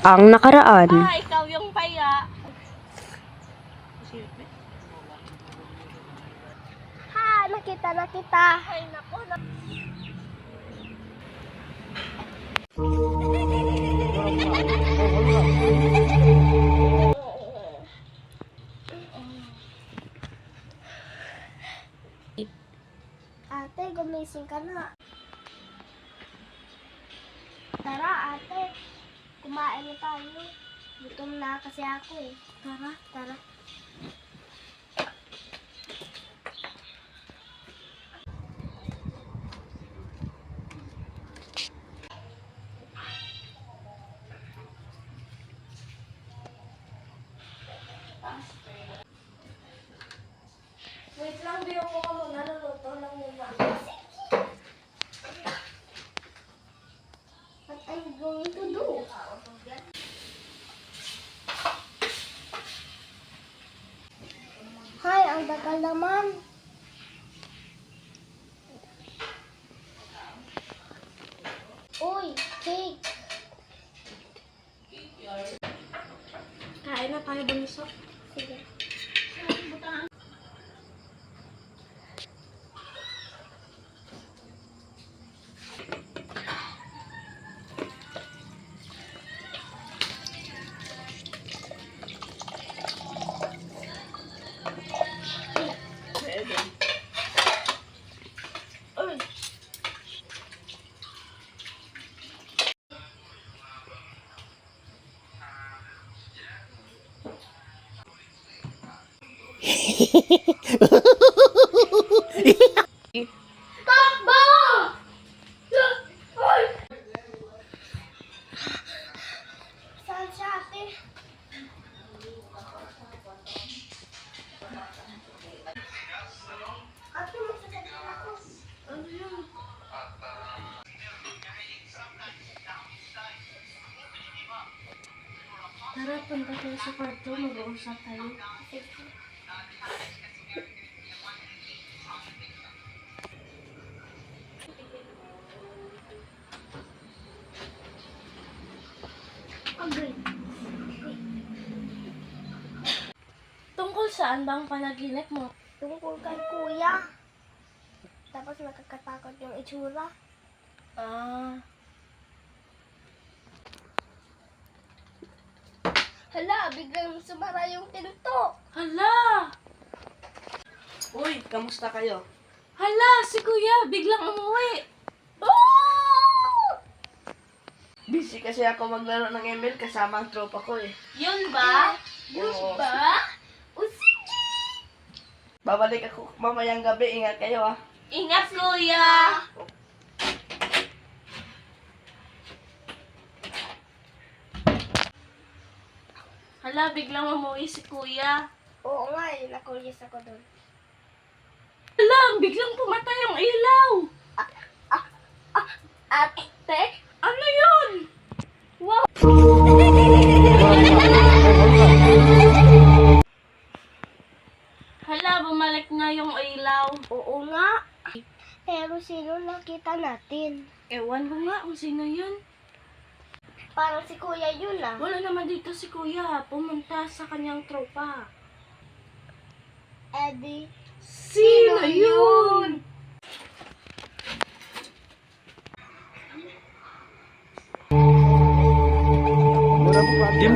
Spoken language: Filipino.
ang nakaraan. Ikaw yung paya. Ha, nakita na kita. Ay, naku. Ate, gumising ka na. Tara, ate. Kumain na tayo. Gutom na kasi ako eh. Tara, tara. Wait lang, biyo ko ka muna. Naluto lang muna. What are you going to do? Hi, ang bakal naman. Uy, cake. Kain na tayo, bunso. Sige. Takbo! Uy! Saan siya, ate? Ate, masakit na ako. Ano yun? Tara, punta tayo sa kwarto. Mag-uusap tayo. Agree. Tungkol saan ba ang panaginip mo? Tungkol kay kuya. Tapos nakakatakot yung itsura. Hala, biglang sumara yung pinto. Hala! Uy, kamusta kayo? Hala, si kuya, biglang umuwi. Busy kasi ako maglaro ng ML kasama ang tropa ko eh. Yun ba? Oo. Ba? O sige. Babalik ako mamayang gabi. Ingat kayo ah. Ingat, kuya! Hala, biglang umuwi si kuya. Oo nga eh, nakulis ako doon. Hala, biglang pumatay ang ilaw. Ate? Ano yun? Wow! Hala, bumalik na yung ilaw. Oo nga. Pero sino nakita natin? Ewan ko nga kung sino yun. Parang si kuya yun ah. Wala naman dito si kuya. Pumunta sa kanyang tropa. Eddie. Sino yun? Diam.